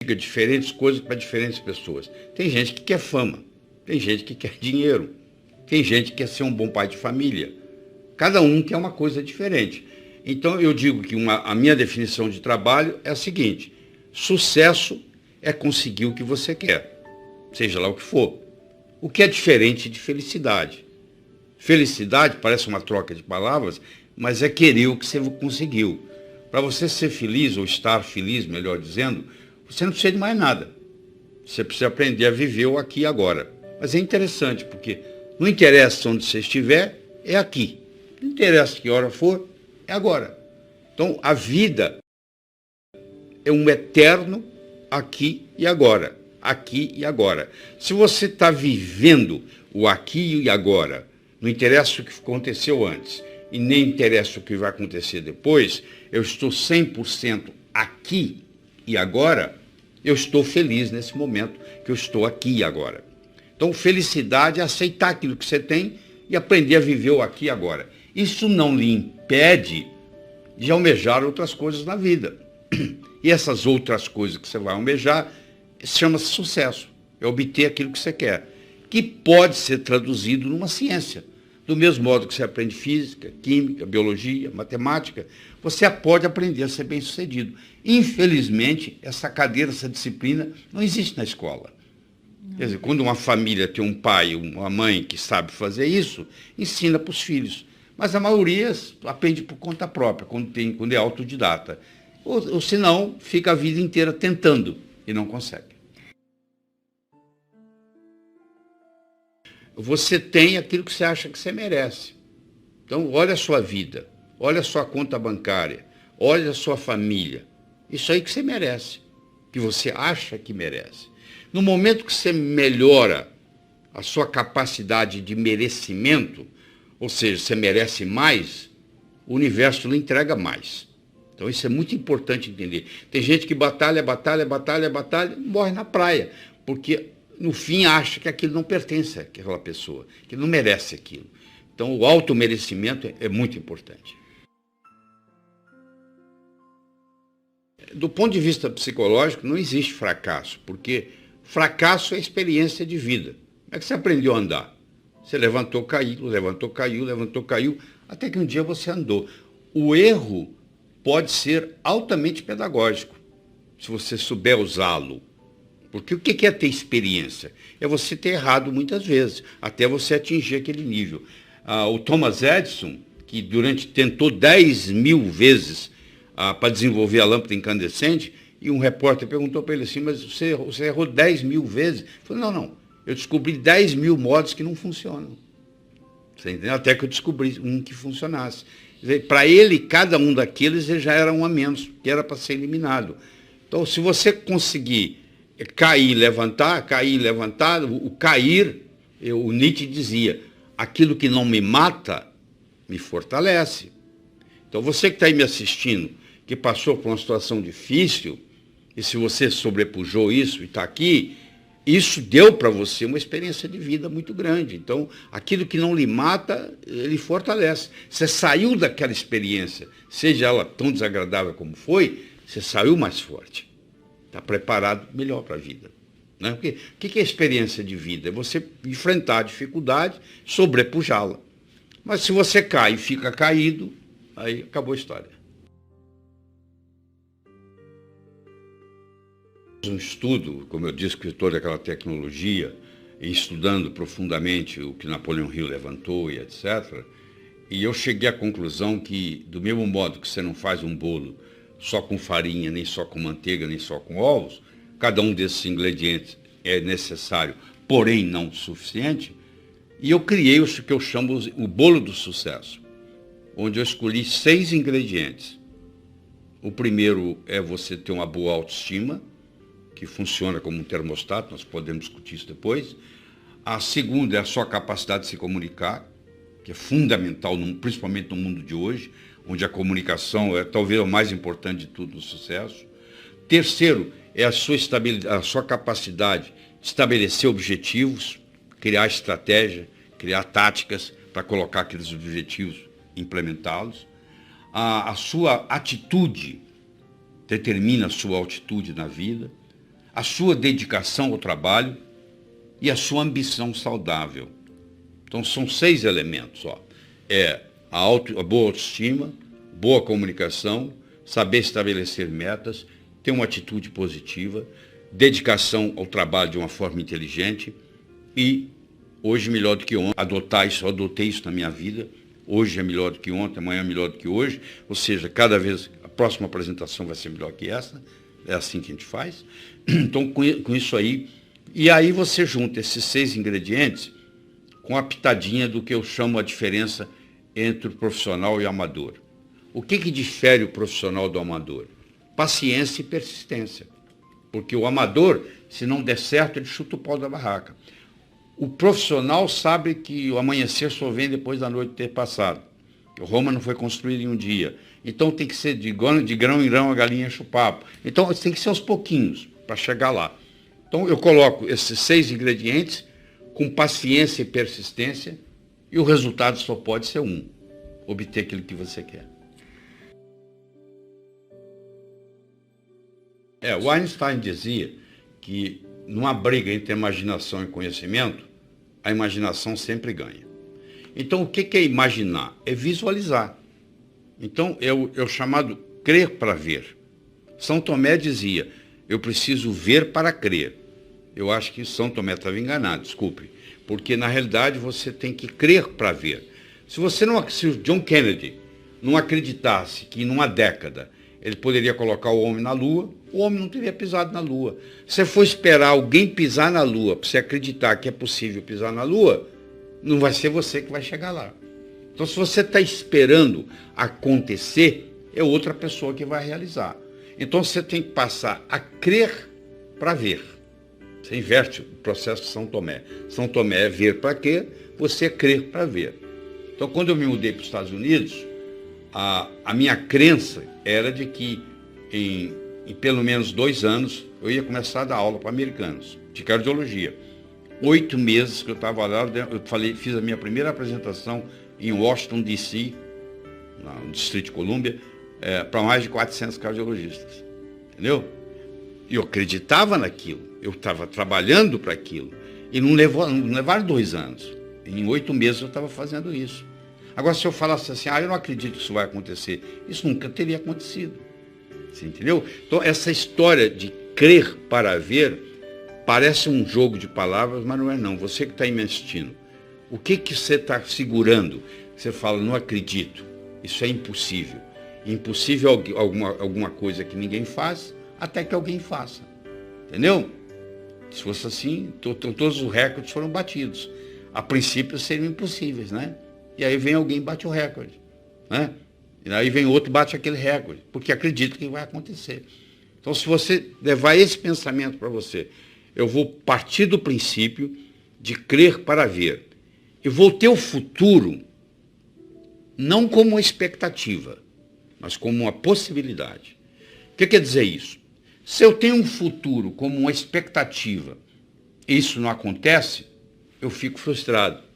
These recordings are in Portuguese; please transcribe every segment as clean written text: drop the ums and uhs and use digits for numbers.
significa diferentes coisas para diferentes pessoas. Tem gente que quer fama, tem gente que quer dinheiro, tem gente que quer ser um bom pai de família. Cada um quer uma coisa diferente. Então, eu digo que a minha definição de trabalho é a seguinte: sucesso é conseguir o que você quer, seja lá o que for. O que é diferente de felicidade. Felicidade parece uma troca de palavras, mas é querer o que você conseguiu. Para você ser feliz, ou estar feliz, melhor dizendo, você não precisa de mais nada. Você precisa aprender a viver o aqui e agora. Mas é interessante, porque não interessa onde você estiver, é aqui. Não interessa que hora for, é agora. Então, a vida é um eterno aqui e agora. Aqui e agora. Se você está vivendo o aqui e agora, não interessa o que aconteceu antes e nem interessa o que vai acontecer depois, eu estou 100% aqui e agora, eu estou feliz nesse momento que eu estou aqui e agora. Então, felicidade é aceitar aquilo que você tem e aprender a viver o aqui e agora. Isso não lhe impede de almejar outras coisas na vida. E essas outras coisas que você vai almejar chama-se sucesso. É obter aquilo que você quer, que pode ser traduzido numa ciência. Do mesmo modo que você aprende física, química, biologia, matemática, você pode aprender a ser bem-sucedido. Infelizmente, essa cadeira, essa disciplina não existe na escola. Quer dizer, quando uma família tem um pai, uma mãe que sabe fazer isso, ensina para os filhos. Mas a maioria aprende por conta própria, quando é autodidata. Ou senão, fica a vida inteira tentando e não consegue. Você tem aquilo que você acha que você merece. Então, olha a sua vida, olha a sua conta bancária, olha a sua família. Isso aí que você merece, que você acha que merece. No momento que você melhora a sua capacidade de merecimento, ou seja, você merece mais, o universo lhe entrega mais. Então, isso é muito importante entender. Tem gente que batalha, morre na praia, porque no fim acha que aquilo não pertence àquela pessoa, que não merece aquilo. Então, o automerecimento é muito importante. Do ponto de vista psicológico, não existe fracasso, porque fracasso é experiência de vida. Como é que você aprendeu a andar? Você levantou, caiu, até que um dia você andou. O erro pode ser altamente pedagógico, se você souber usá-lo. Porque o que é ter experiência? É você ter errado muitas vezes, até você atingir aquele nível. O Thomas Edison, que tentou 10.000 vezes para desenvolver a lâmpada incandescente, e um repórter perguntou para ele assim: mas você errou 10.000 vezes? Ele falou: não, eu descobri 10.000 modos que não funcionam. Você entendeu? Até que eu descobri um que funcionasse. Para ele, cada um daqueles já era um a menos, que era para ser eliminado. Então, se você conseguir cair, levantar, o cair, o Nietzsche dizia: aquilo que não me mata, me fortalece. Então, você que está aí me assistindo, que passou por uma situação difícil, e se você sobrepujou isso e está aqui, isso deu para você uma experiência de vida muito grande. Então, aquilo que não lhe mata, ele fortalece. Você saiu daquela experiência, seja ela tão desagradável como foi, você saiu mais forte. Está preparado melhor para a vida. Né? Porque o que é experiência de vida? É você enfrentar a dificuldade, sobrepujá-la. Mas se você cai e fica caído, aí acabou a história. Um estudo, como eu disse, que toda aquela tecnologia, e estudando profundamente o que Napoleão Hill levantou e etc., e eu cheguei à conclusão que, do mesmo modo que você não faz um bolo só com farinha, nem só com manteiga, nem só com ovos, cada um desses ingredientes é necessário, porém não suficiente, e eu criei o que eu chamo o bolo do sucesso, onde eu escolhi 6 ingredientes. O primeiro é você ter uma boa autoestima, que funciona como um termostato, nós podemos discutir isso depois. A segunda é a sua capacidade de se comunicar, que é fundamental, principalmente no mundo de hoje, onde a comunicação é talvez o mais importante de tudo no sucesso. Terceiro é a sua capacidade de estabelecer objetivos, criar estratégia, criar táticas para colocar aqueles objetivos e implementá-los. A sua atitude determina a sua altitude na vida. a sua dedicação ao trabalho e a sua ambição saudável. Então são 6 elementos. Ó. É a boa autoestima, boa comunicação, saber estabelecer metas, ter uma atitude positiva, dedicação ao trabalho de uma forma inteligente e, hoje melhor do que ontem, adotei isso na minha vida, hoje é melhor do que ontem, amanhã é melhor do que hoje, ou seja, cada vez a próxima apresentação vai ser melhor que essa, é assim que a gente faz. Então, com isso aí, e aí você junta esses 6 ingredientes com a pitadinha do que eu chamo a diferença entre o profissional e o amador. O que difere o profissional do amador? Paciência e persistência. Porque o amador, se não der certo, ele chuta o pau da barraca. O profissional sabe que o amanhecer só vem depois da noite ter passado. Roma não foi construída em um dia. Então tem que ser de grão em grão a galinha enche o papo. Então tem que ser aos pouquinhos para chegar lá. Então eu coloco esses 6 ingredientes com paciência e persistência e o resultado só pode ser um: obter aquilo que você quer. O Einstein dizia que numa briga entre imaginação e conhecimento, a imaginação sempre ganha. Então, o que é imaginar? É visualizar. Então, é o chamado crer para ver. São Tomé dizia, eu preciso ver para crer. Eu acho que São Tomé estava enganado, desculpe. Porque, na realidade, você tem que crer para ver. Se o John Kennedy não acreditasse que, numa década, ele poderia colocar o homem na Lua, o homem não teria pisado na Lua. Se você for esperar alguém pisar na Lua, para você acreditar que é possível pisar na Lua, não vai ser você que vai chegar lá. Então, se você está esperando acontecer, é outra pessoa que vai realizar. Então, você tem que passar a crer para ver. Você inverte o processo de São Tomé. São Tomé é ver para quê, você é crer para ver. Então, quando eu me mudei para os Estados Unidos, a minha crença era de que em pelo menos 2 anos eu ia começar a dar aula para americanos de cardiologia. 8 meses que eu estava lá, eu fiz a minha primeira apresentação em Washington, D.C., no Distrito de Colômbia, para mais de 400 cardiologistas. Entendeu? E eu acreditava naquilo, eu estava trabalhando para aquilo. E não levaram 2 anos. Em 8 meses eu estava fazendo isso. Agora, se eu falasse assim, eu não acredito que isso vai acontecer, isso nunca teria acontecido. Você entendeu? Então, essa história de crer para ver parece um jogo de palavras, mas não é não. Você que está investindo, o que você está segurando? Você fala, não acredito, isso é impossível. Impossível alguma coisa que ninguém faz, até que alguém faça. Entendeu? Se fosse assim, todos os recordes foram batidos. A princípio seriam impossíveis, né? E aí vem alguém e bate o recorde, né? E aí vem outro e bate aquele recorde, porque acredita que vai acontecer. Então, se você levar esse pensamento para você, eu vou partir do princípio de crer para ver. E vou ter o futuro não como uma expectativa, mas como uma possibilidade. O que quer dizer isso? Se eu tenho um futuro como uma expectativa e isso não acontece, eu fico frustrado.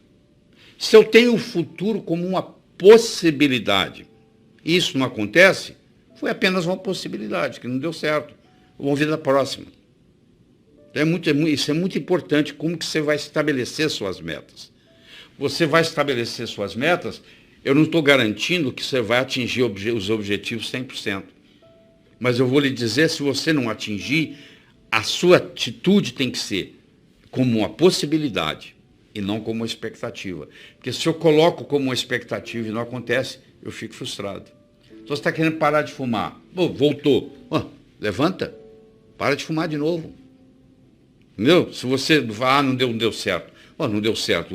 Se eu tenho o futuro como uma possibilidade e isso não acontece, foi apenas uma possibilidade, que não deu certo. Vamos ver da próxima. Isso é muito importante, como que você vai estabelecer suas metas. Você vai estabelecer suas metas, eu não estou garantindo que você vai atingir os objetivos 100%. Mas eu vou lhe dizer, se você não atingir, a sua atitude tem que ser como uma possibilidade e não como uma expectativa. Porque se eu coloco como uma expectativa e não acontece, eu fico frustrado. Então você está querendo parar de fumar. Voltou. Levanta, para de fumar de novo. Entendeu? Se você fala, não deu certo. Não deu certo.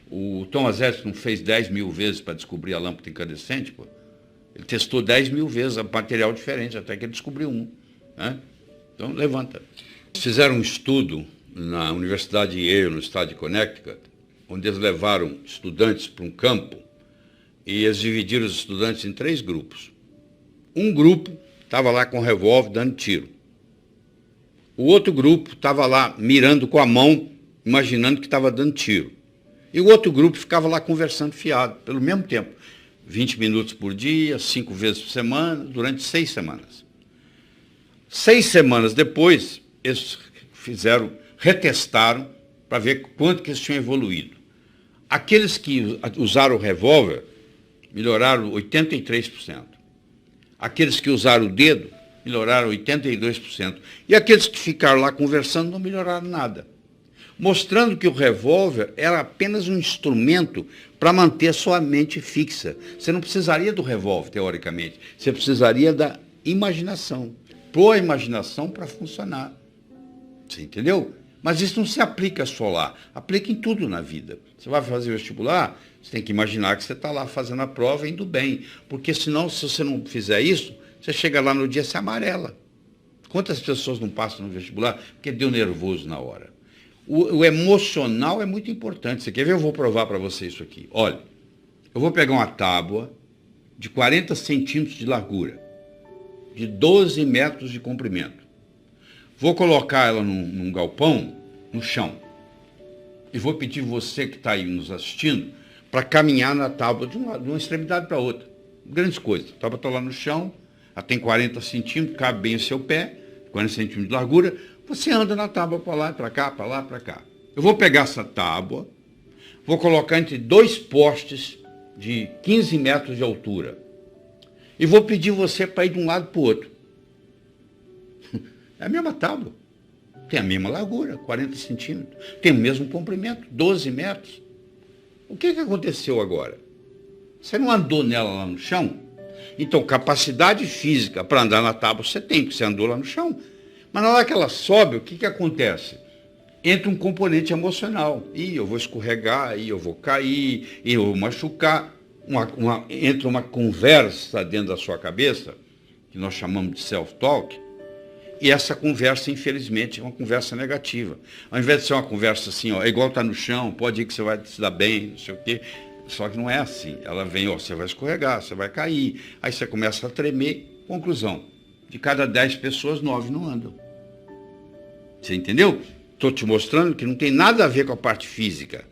O Thomas Edison não fez 10 mil vezes para descobrir a lâmpada incandescente, pô. Ele testou 10 mil vezes material diferente, até que ele descobriu um. Né? Então, levanta. Fizeram um estudo na Universidade de Yale, no estado de Connecticut, onde eles levaram estudantes para um campo e eles dividiram os estudantes em 3 grupos. Um grupo estava lá com um revólver dando tiro. O outro grupo estava lá mirando com a mão, imaginando que estava dando tiro. E o outro grupo ficava lá conversando fiado, pelo mesmo tempo. 20 minutos por dia, 5 vezes por semana, durante 6 semanas. 6 semanas depois, eles retestaram para ver quanto que eles tinham evoluído. Aqueles que usaram o revólver melhoraram 83%. Aqueles que usaram o dedo melhoraram 82%. E aqueles que ficaram lá conversando não melhoraram nada. Mostrando que o revólver era apenas um instrumento para manter a sua mente fixa. Você não precisaria do revólver, teoricamente. Você precisaria da imaginação. Pôr a imaginação para funcionar. Você entendeu? Mas isso não se aplica só lá. Aplica em tudo na vida. Você vai fazer vestibular, você tem que imaginar que você está lá fazendo a prova e indo bem. Porque senão, se você não fizer isso, você chega lá no dia e se amarela. Quantas pessoas não passam no vestibular porque deu nervoso na hora? O emocional é muito importante. Você quer ver? Eu vou provar para você isso aqui. Olha, eu vou pegar uma tábua de 40 centímetros de largura, de 12 metros de comprimento. Vou colocar ela num galpão, no chão. E vou pedir você que está aí nos assistindo para caminhar na tábua de uma extremidade para outra. Grandes coisas. A tábua está lá no chão, ela tem 40 centímetros, cabe bem o seu pé, 40 centímetros de largura. Você anda na tábua para lá, para cá, para lá, para cá. Eu vou pegar essa tábua, vou colocar entre dois postes de 15 metros de altura. E vou pedir você para ir de um lado para o outro. É a mesma tábua. Tem a mesma largura, 40 centímetros. Tem o mesmo comprimento, 12 metros. O que aconteceu agora? Você não andou nela lá no chão? Então, capacidade física para andar na tábua você tem, porque você andou lá no chão. Mas na hora que ela sobe, o que acontece? Entra um componente emocional. Ih, eu vou escorregar, ih, eu vou cair, ih, eu vou machucar. Entra uma conversa dentro da sua cabeça, que nós chamamos de self-talk, e essa conversa, infelizmente, é uma conversa negativa. Ao invés de ser uma conversa assim, ó, é igual estar no chão, pode ir que você vai se dar bem, não sei o quê. Só que não é assim. Ela vem, ó, você vai escorregar, você vai cair. Aí você começa a tremer. Conclusão, de cada 10 pessoas, 9 não andam. Você entendeu? Estou te mostrando que não tem nada a ver com a parte física.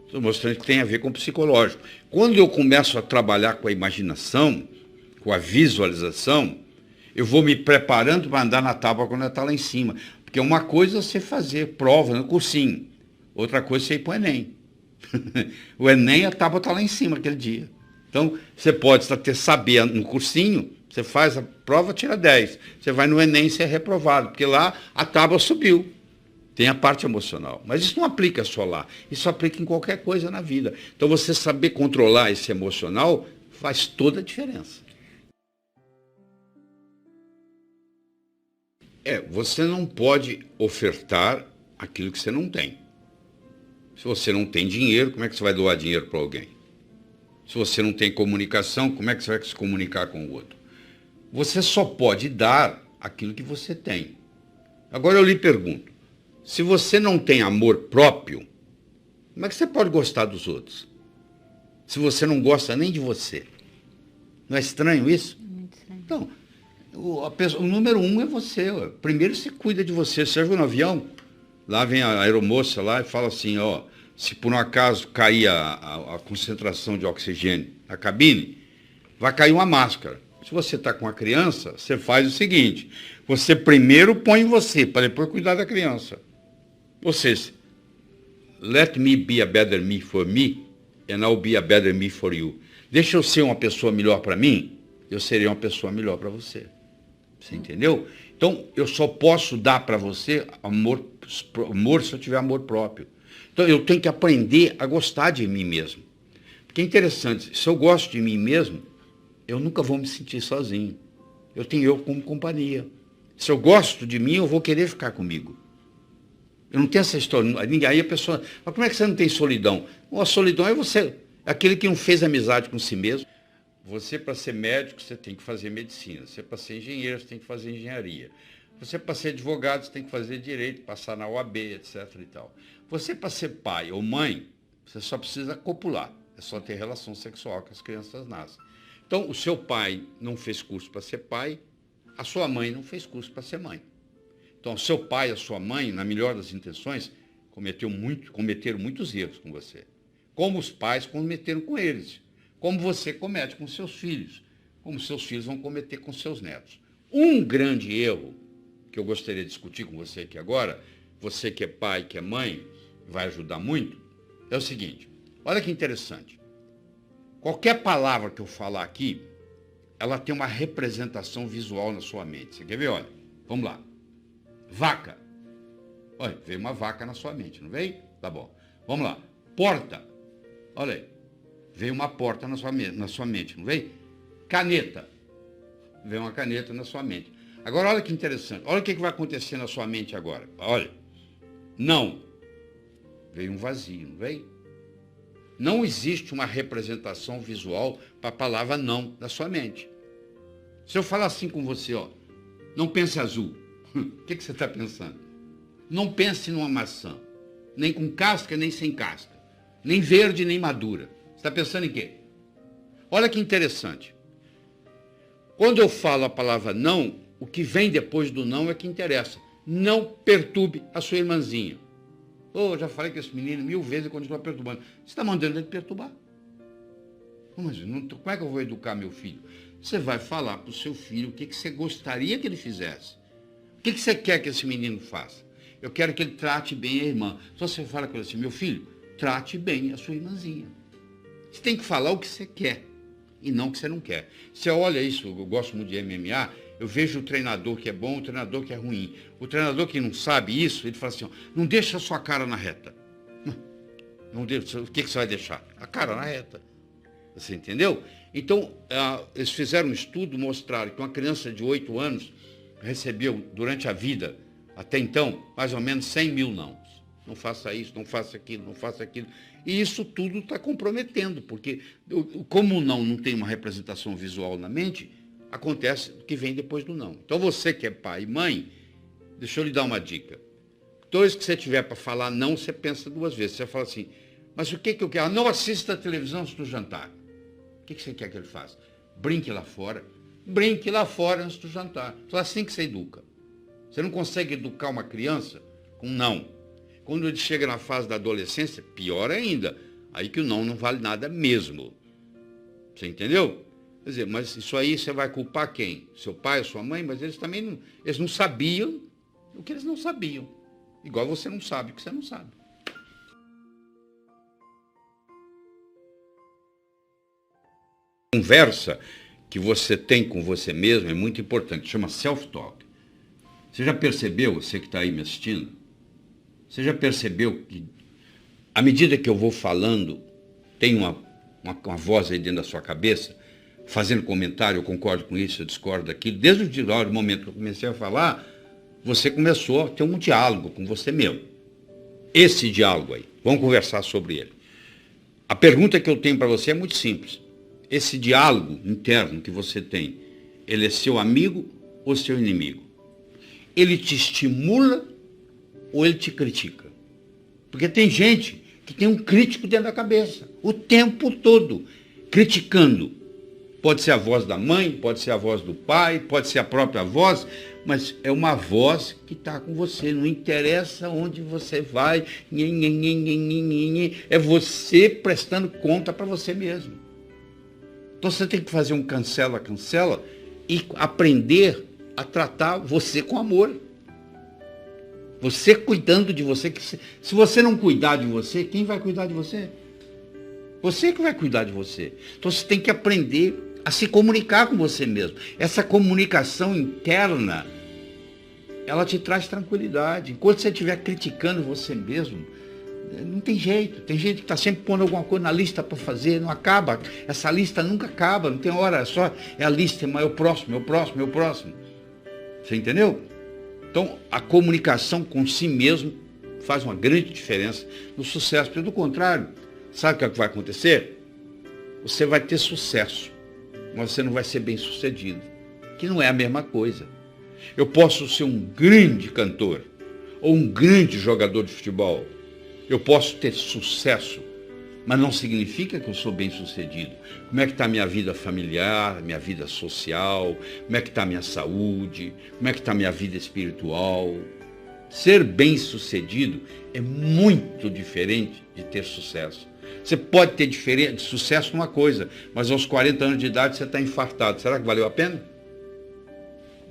Estou mostrando que tem a ver com o psicológico. Quando eu começo a trabalhar com a imaginação, com a visualização, eu vou me preparando para andar na tábua quando ela está lá em cima. Porque uma coisa é você fazer prova no cursinho, outra coisa é você ir para o Enem. O Enem, a tábua está lá em cima aquele dia. Então, você pode saber no cursinho, você faz a prova, tira 10. Você vai no Enem e você é reprovado, porque lá a tábua subiu. Tem a parte emocional. Mas isso não aplica só lá. Isso aplica em qualquer coisa na vida. Então, você saber controlar esse emocional faz toda a diferença. Você não pode ofertar aquilo que você não tem. Se você não tem dinheiro, como é que você vai doar dinheiro para alguém? Se você não tem comunicação, como é que você vai se comunicar com o outro? Você só pode dar aquilo que você tem. Agora eu lhe pergunto, se você não tem amor próprio, como é que você pode gostar dos outros? Se você não gosta nem de você. Não é estranho isso? Muito estranho. Então, o número 1 é você. Ó. Primeiro você cuida de você. Você viu no avião? Lá vem a aeromoça lá e fala assim, ó, se por um acaso cair a concentração de oxigênio na cabine, vai cair uma máscara. Se você está com a criança, você faz o seguinte, você primeiro põe você, para depois cuidar da criança. Ou seja, let me be a better me for me, and I'll be a better me for you. Deixa eu ser uma pessoa melhor para mim, eu serei uma pessoa melhor para você. Você entendeu? Então, eu só posso dar para você amor se eu tiver amor próprio. Então, eu tenho que aprender a gostar de mim mesmo. Porque é interessante, se eu gosto de mim mesmo, eu nunca vou me sentir sozinho. Eu tenho eu como companhia. Se eu gosto de mim, eu vou querer ficar comigo. Eu não tenho essa história. Aí a pessoa, mas como é que você não tem solidão? A solidão é você, aquele que não fez amizade com si mesmo. Você, para ser médico, você tem que fazer medicina. Você, para ser engenheiro, você tem que fazer engenharia. Você, para ser advogado, você tem que fazer direito, passar na OAB, etc. e tal. Você, para ser pai ou mãe, você só precisa copular. É só ter relação sexual que as crianças nascem. Então, o seu pai não fez curso para ser pai, a sua mãe não fez curso para ser mãe. Então, o seu pai e a sua mãe, na melhor das intenções, cometeram muitos erros com você. Como os pais cometeram com eles. Como você comete com seus filhos. Como seus filhos vão cometer com seus netos. Um grande erro que que eu gostaria de discutir com você aqui agora, você que é pai, que é mãe, vai ajudar muito, é o seguinte, olha que interessante. Qualquer palavra que eu falar aqui, ela tem uma representação visual na sua mente. Você quer ver? Olha, vamos lá. Vaca. Olha, veio uma vaca na sua mente, não veio? Tá bom. Vamos lá. Porta. Olha aí. Veio uma porta na sua mente, não veio? Caneta. Veio uma caneta na sua mente. Agora, olha que interessante. Olha o que vai acontecer na sua mente agora. Olha. Não. Veio um vazio, não veio? Não existe uma representação visual para a palavra não na sua mente. Se eu falar assim com você, ó, não pense azul, o que você está pensando? Não pense numa maçã, nem com casca, nem sem casca, nem verde, nem madura. Você está pensando em quê? Olha que interessante. Quando eu falo a palavra não, o que vem depois do não é que interessa. Não perturbe a sua irmãzinha. Eu já falei com esse menino 1000 vezes e continua perturbando. Você está mandando ele perturbar. Mas como é que eu vou educar meu filho? Você vai falar para o seu filho o que você gostaria que ele fizesse. O que você quer que esse menino faça? Eu quero que ele trate bem a irmã. Então você fala com ele assim, meu filho, trate bem a sua irmãzinha. Você tem que falar o que você quer e não o que você não quer. Você olha isso, eu gosto muito de MMA, eu vejo o treinador que é bom, o treinador que é ruim. O treinador que não sabe isso, ele fala assim, ó, não deixa a sua cara na reta. Não deixa, o que você vai deixar? A cara na reta. Você entendeu? Então, eles fizeram um estudo, mostraram que uma criança de 8 anos recebeu, durante a vida, até então, mais ou menos 100 mil não. Não faça isso, não faça aquilo, não faça aquilo. E isso tudo está comprometendo, porque como o não tem uma representação visual na mente, acontece o que vem depois do não. Então você que é pai e mãe, deixa eu lhe dar uma dica. Toda vez que você tiver para falar não, você pensa 2 vezes. Você fala assim, mas o que eu quero? Não assista a televisão antes do jantar. O que você quer que ele faça? Brinque lá fora. Brinque lá fora antes do jantar. Só assim que você educa. Você não consegue educar uma criança com não. Quando ele chega na fase da adolescência, pior ainda. Aí que o não vale nada mesmo. Você entendeu? Quer dizer, mas isso aí você vai culpar quem? Seu pai, sua mãe? Mas eles também não sabiam o que eles não sabiam. Igual você não sabe o que você não sabe. A conversa que você tem com você mesmo é muito importante. Chama self-talk. Você já percebeu, você que está aí me assistindo? Você já percebeu que, à medida que eu vou falando, tem uma voz aí dentro da sua cabeça, fazendo comentário, eu concordo com isso, eu discordo daquilo. Desde o momento que eu comecei a falar, você começou a ter um diálogo com você mesmo. Esse diálogo aí, vamos conversar sobre ele. A pergunta que eu tenho para você é muito simples. Esse diálogo interno que você tem, ele é seu amigo ou seu inimigo? Ele te estimula ou ele te critica? Porque tem gente que tem um crítico dentro da cabeça, o tempo todo, criticando. Pode ser a voz da mãe, pode ser a voz do pai, pode ser a própria voz, mas é uma voz que está com você, não interessa onde você vai, é você prestando conta para você mesmo. Então você tem que fazer um cancela e aprender a tratar você com amor. Você cuidando de você. Se você não cuidar de você, quem vai cuidar de você? Você que vai cuidar de você. Então você tem que aprender a se comunicar com você mesmo. Essa comunicação interna, ela te traz tranquilidade. Enquanto você estiver criticando você mesmo, não tem jeito. Tem gente que está sempre pondo alguma coisa na lista para fazer, não acaba. Essa lista nunca acaba, não tem hora, é a lista, mas é o próximo. Você entendeu? Então, a comunicação com si mesmo faz uma grande diferença no sucesso. Pelo contrário, sabe o que vai acontecer? Você vai ter sucesso, mas você não vai ser bem sucedido, que não é a mesma coisa. Eu posso ser um grande cantor ou um grande jogador de futebol. Eu posso ter sucesso, mas não significa que eu sou bem sucedido. Como é que está a minha vida familiar, minha vida social, como é que está a minha saúde, como é que está a minha vida espiritual. Ser bem sucedido é muito diferente de ter sucesso. Você pode ter sucesso numa coisa, mas aos 40 anos de idade você está infartado. Será que valeu a pena?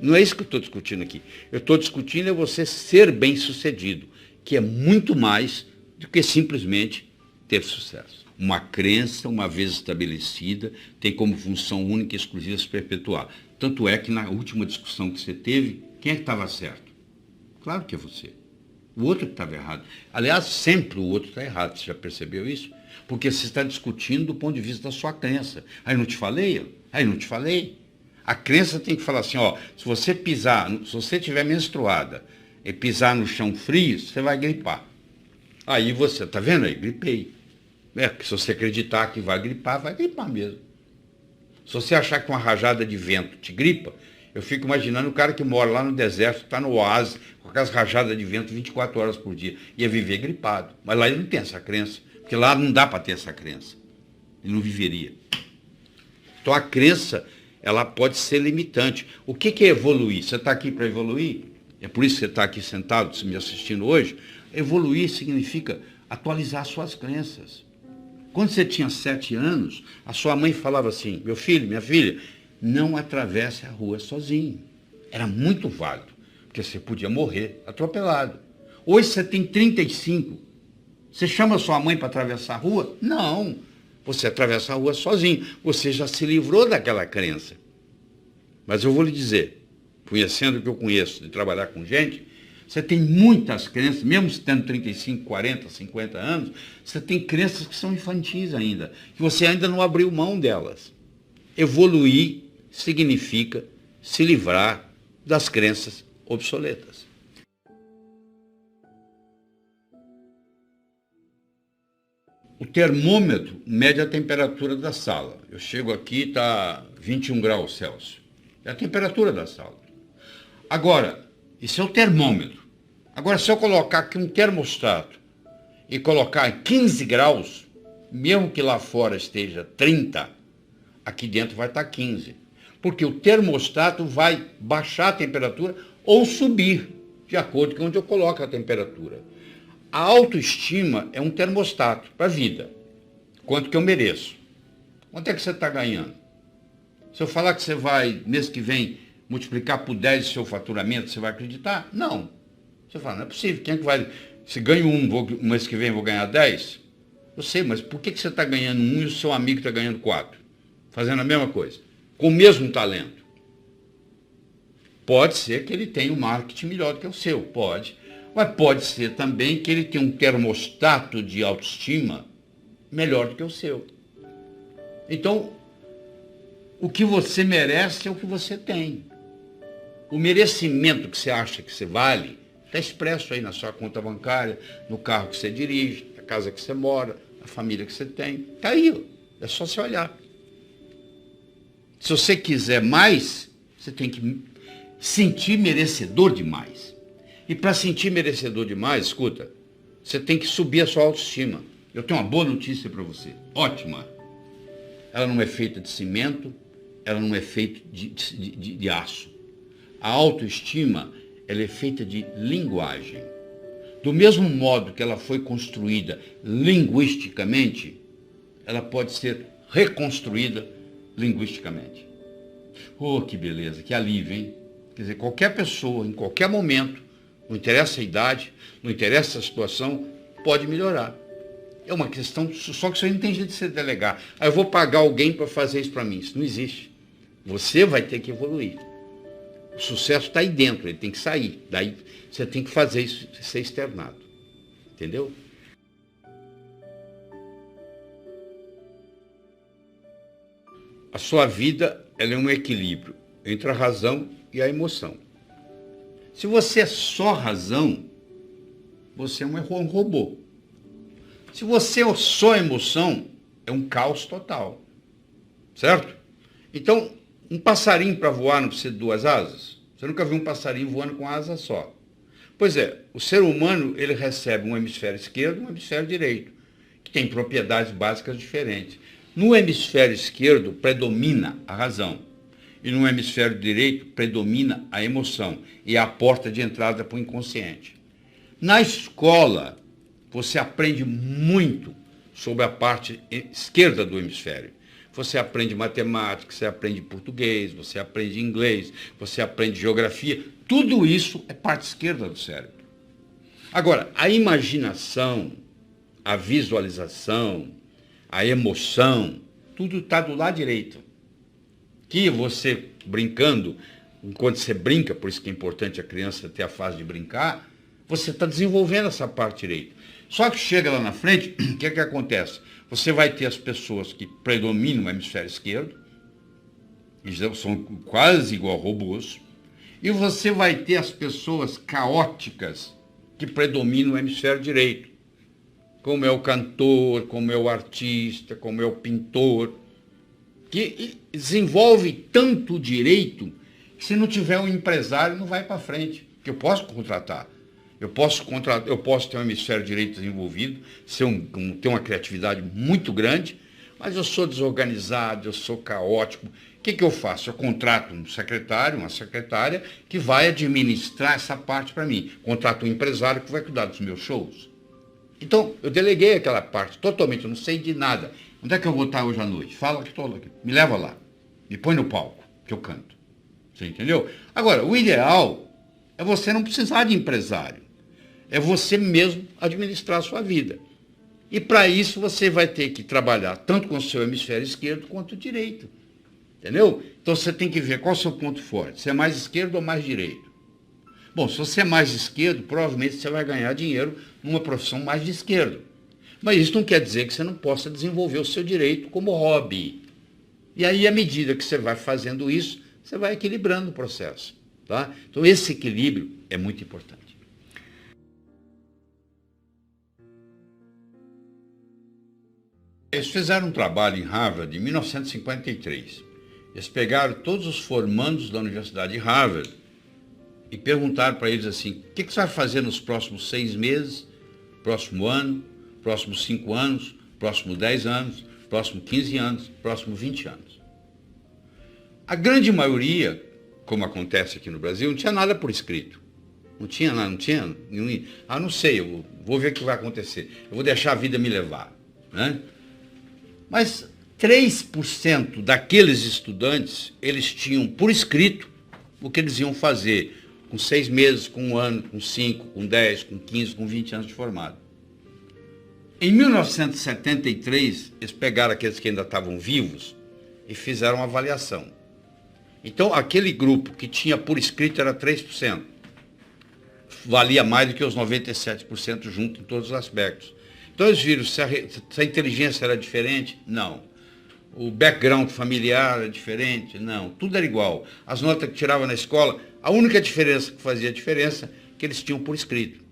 Não é isso que eu estou discutindo aqui. Eu estou discutindo é você ser bem-sucedido, que é muito mais do que simplesmente ter sucesso. Uma crença, uma vez estabelecida, tem como função única e exclusiva se perpetuar. Tanto é que na última discussão que você teve, quem é que estava certo? Claro que é você. O outro que estava errado. Aliás, sempre o outro está errado. Você já percebeu isso? Porque você está discutindo do ponto de vista da sua crença. Aí não te falei? Aí não te falei? A crença tem que falar assim, ó, se você pisar, se você estiver menstruada e pisar no chão frio, você vai gripar. Aí você, está vendo aí? Gripei. Se você acreditar que vai gripar mesmo. Se você achar que uma rajada de vento te gripa, eu fico imaginando o cara que mora lá no deserto, está no oásis, com aquelas rajadas de vento 24 horas por dia, ia viver gripado. Mas lá ele não tem essa crença, porque lá não dá para ter essa crença. Ele não viveria. Então a crença, ela pode ser limitante. O que é evoluir? Você está aqui para evoluir? É por isso que você está aqui sentado me assistindo hoje. Evoluir significa atualizar suas crenças. Quando você tinha 7 anos, a sua mãe falava assim, meu filho, minha filha, não atravesse a rua sozinho. Era muito válido, porque você podia morrer atropelado. Hoje você tem 35. Você chama sua mãe para atravessar a rua? Não. Você atravessa a rua sozinho. Você já se livrou daquela crença. Mas eu vou lhe dizer, conhecendo o que eu conheço de trabalhar com gente, você tem muitas crenças, mesmo tendo 35, 40, 50 anos, você tem crenças que são infantis ainda, que você ainda não abriu mão delas. Evoluir significa se livrar das crenças obsoletas. O termômetro mede a temperatura da sala. Eu chego aqui, está 21 graus Celsius. É a temperatura da sala. Agora, isso é o termômetro. Agora, se eu colocar aqui um termostato e colocar 15 graus, mesmo que lá fora esteja 30, aqui dentro vai estar 15. Porque o termostato vai baixar a temperatura ou subir, de acordo com onde eu coloco a temperatura. A autoestima é um termostato para a vida. Quanto que eu mereço? Quanto é que você está ganhando? Se eu falar que você vai, mês que vem, multiplicar por 10 o seu faturamento, você vai acreditar? Não. Você fala, não é possível. Quem é que vai... Se ganho um mês que vem, vou ganhar 10? Eu sei, mas por que você está ganhando 1 e o seu amigo está ganhando 4? Fazendo a mesma coisa. Com o mesmo talento. Pode ser que ele tenha um marketing melhor do que o seu. Pode. Mas pode ser também que ele tenha um termostato de autoestima melhor do que o seu. Então, o que você merece é o que você tem. O merecimento que você acha que você vale está expresso aí na sua conta bancária, no carro que você dirige, na casa que você mora, na família que você tem. Está aí, ó. É só você olhar. Se você quiser mais, você tem que sentir merecedor demais. E para sentir merecedor demais, escuta, você tem que subir a sua autoestima. Eu tenho uma boa notícia para você. Ótima. Ela não é feita de cimento, ela não é feita de aço. A autoestima, ela é feita de linguagem. Do mesmo modo que ela foi construída linguisticamente, ela pode ser reconstruída linguisticamente. Oh, que beleza, que alívio, hein? Quer dizer, qualquer pessoa, em qualquer momento, não interessa a idade, não interessa a situação, pode melhorar. É uma questão, só que isso aí não tem jeito de você delegar. Eu vou pagar alguém para fazer isso para mim. Isso não existe. Você vai ter que evoluir. O sucesso está aí dentro, ele tem que sair. Daí você tem que fazer isso ser externado. Entendeu? A sua vida, ela é um equilíbrio entre a razão e a emoção. Se você é só razão, você é um robô. Se você é só emoção, é um caos total. Certo? Então, um passarinho para voar não precisa de 2 asas? Você nunca viu um passarinho voando com asa só. Pois é, o ser humano, ele recebe um hemisfério esquerdo e um hemisfério direito, que tem propriedades básicas diferentes. No hemisfério esquerdo predomina a razão. E no hemisfério direito predomina a emoção. E é a porta de entrada para o inconsciente. Na escola, você aprende muito sobre a parte esquerda do hemisfério. Você aprende matemática, você aprende português, você aprende inglês, você aprende geografia. Tudo isso é parte esquerda do cérebro. Agora, a imaginação, a visualização, a emoção, tudo está do lado direito. Que você brincando, enquanto você brinca, por isso que é importante a criança ter a fase de brincar, você está desenvolvendo essa parte direita. Só que chega lá na frente, o que é que acontece? Você vai ter as pessoas que predominam o hemisfério esquerdo, eles são quase igual robôs, e você vai ter as pessoas caóticas que predominam o hemisfério direito, como é o cantor, como é o artista, como é o pintor, que desenvolve tanto direito que se não tiver um empresário não vai para frente, que eu posso contratar. Eu posso ter um hemisfério direito desenvolvido, ter uma criatividade muito grande, mas eu sou desorganizado, eu sou caótico. O que eu faço? Eu contrato um secretário, uma secretária, que vai administrar essa parte para mim. Contrato um empresário que vai cuidar dos meus shows. Então, eu deleguei aquela parte totalmente, eu não sei de nada. Onde é que eu vou estar hoje à noite? Fala que estou aqui. Me leva lá. Me põe no palco, que eu canto. Você entendeu? Agora, o ideal é você não precisar de empresário. É você mesmo administrar a sua vida. E para isso você vai ter que trabalhar tanto com o seu hemisfério esquerdo quanto o direito. Entendeu? Então você tem que ver qual é o seu ponto forte. Se é mais esquerdo ou mais direito. Bom, se você é mais esquerdo, provavelmente você vai ganhar dinheiro numa profissão mais de esquerda. Mas isso não quer dizer que você não possa desenvolver o seu direito como hobby. E aí, à medida que você vai fazendo isso, você vai equilibrando o processo. Tá? Então esse equilíbrio é muito importante. Eles fizeram um trabalho em Harvard em 1953. Eles pegaram todos os formandos da Universidade de Harvard e perguntaram para eles assim, o que você vai fazer nos próximos 6 meses, próximo ano, próximos 5 anos, próximos 10 anos, próximos 15 anos, próximos 20 anos. A grande maioria, como acontece aqui no Brasil, não tinha nada por escrito. Não tinha nada, não tinha. Não sei, eu vou ver o que vai acontecer. Eu vou deixar a vida me levar. Né? Mas 3% daqueles estudantes, eles tinham por escrito o que eles iam fazer com 6 meses, com 1 ano, com 5, com 10, com 15, com 20 anos de formado. Em 1973, eles pegaram aqueles que ainda estavam vivos e fizeram uma avaliação. Então, aquele grupo que tinha por escrito era 3%. Valia mais do que os 97% junto em todos os aspectos. Então, eles viram se a inteligência era diferente? Não. O background familiar era diferente? Não. Tudo era igual. As notas que tirava na escola, a única diferença que fazia diferença é que eles tinham por escrito.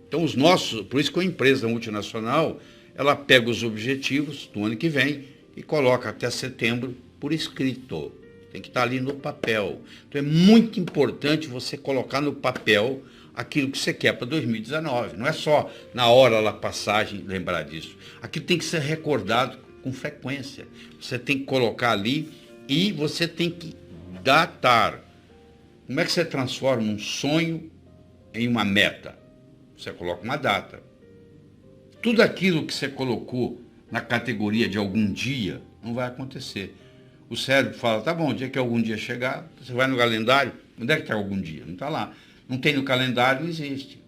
Então, os nossos, por isso que a empresa multinacional, ela pega os objetivos do ano que vem e coloca até setembro por escrito. Tem que estar ali no papel. Então, é muito importante você colocar no papel aquilo que você quer para 2019. Não é só na hora da passagem lembrar disso. Aquilo tem que ser recordado com frequência. Você tem que colocar ali e você tem que datar. Como é que você transforma um sonho em uma meta? Você coloca uma data. Tudo aquilo que você colocou na categoria de algum dia não vai acontecer. O cérebro fala, tá bom, o dia que algum dia chegar, você vai no calendário, onde é que está algum dia? Não está lá. Não tem no calendário, não existe.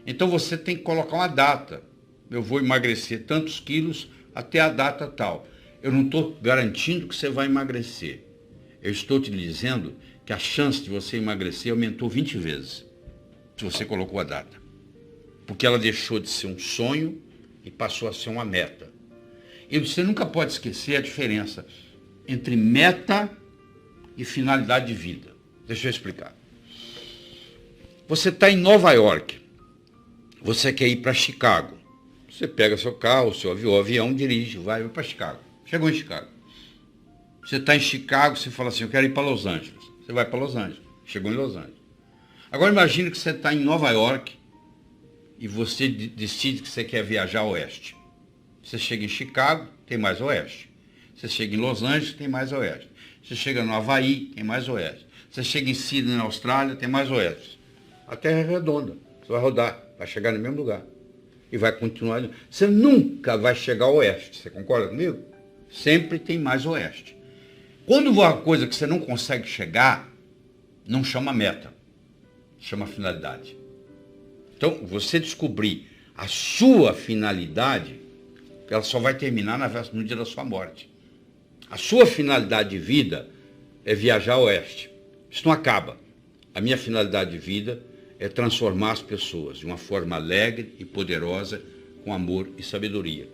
Então você tem que colocar uma data. Eu vou emagrecer tantos quilos até a data tal. Eu não estou garantindo que você vai emagrecer. Eu estou te dizendo que a chance de você emagrecer aumentou 20 vezes, se você colocou a data. Porque ela deixou de ser um sonho e passou a ser uma meta. E você nunca pode esquecer a diferença entre meta e finalidade de vida. Deixa eu explicar. Você está em Nova York. Você quer ir para Chicago. Você pega seu carro, seu avião, dirige, vai para Chicago. Chegou em Chicago. Você está em Chicago, você fala assim, eu quero ir para Los Angeles. Você vai para Los Angeles. Chegou em Los Angeles. Agora imagine que você está em Nova York e você decide que você quer viajar ao oeste. Você chega em Chicago, tem mais oeste. Você chega em Los Angeles, tem mais oeste. Você chega no Havaí, tem mais oeste. Você chega em Sydney, na Austrália, tem mais oeste. A Terra é redonda. Você vai rodar, vai chegar no mesmo lugar. E vai continuar. Você nunca vai chegar ao oeste. Você concorda comigo? Sempre tem mais oeste. Quando uma coisa que você não consegue chegar, não chama meta, chama finalidade. Então, você descobrir a sua finalidade, ela só vai terminar no dia da sua morte. A sua finalidade de vida é viajar ao oeste. Isso não acaba. A minha finalidade de vida é transformar as pessoas de uma forma alegre e poderosa, com amor e sabedoria.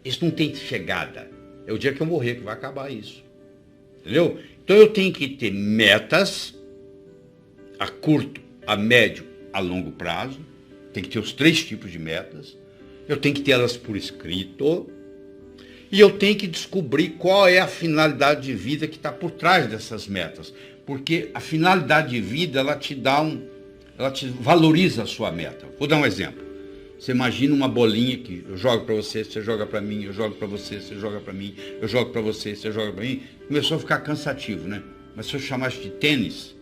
Isso não tem chegada. É o dia que eu morrer que vai acabar isso. Entendeu? Então eu tenho que ter metas a curto, a médio, a longo prazo. Tem que ter os 3 tipos de metas. Eu tenho que ter elas por escrito. E eu tenho que descobrir qual é a finalidade de vida que está por trás dessas metas. Porque a finalidade de vida, ela te valoriza a sua meta. Vou dar um exemplo. Você imagina uma bolinha que eu jogo para você, você joga para mim, eu jogo para você, você joga para mim, eu jogo para você, você joga para mim. Começou a ficar cansativo, né? Mas se eu chamasse de tênis,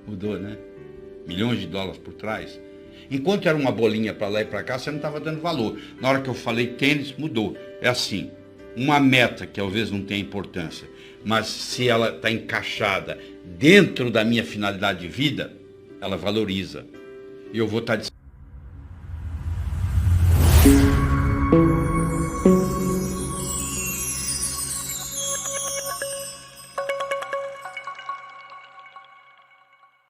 mudou, né? Milhões de dólares por trás. Enquanto era uma bolinha para lá e para cá, você não estava dando valor. Na hora que eu falei tênis, mudou. É assim, uma meta que talvez não tenha importância, mas se ela está encaixada dentro da minha finalidade de vida, ela valoriza. E eu vou estar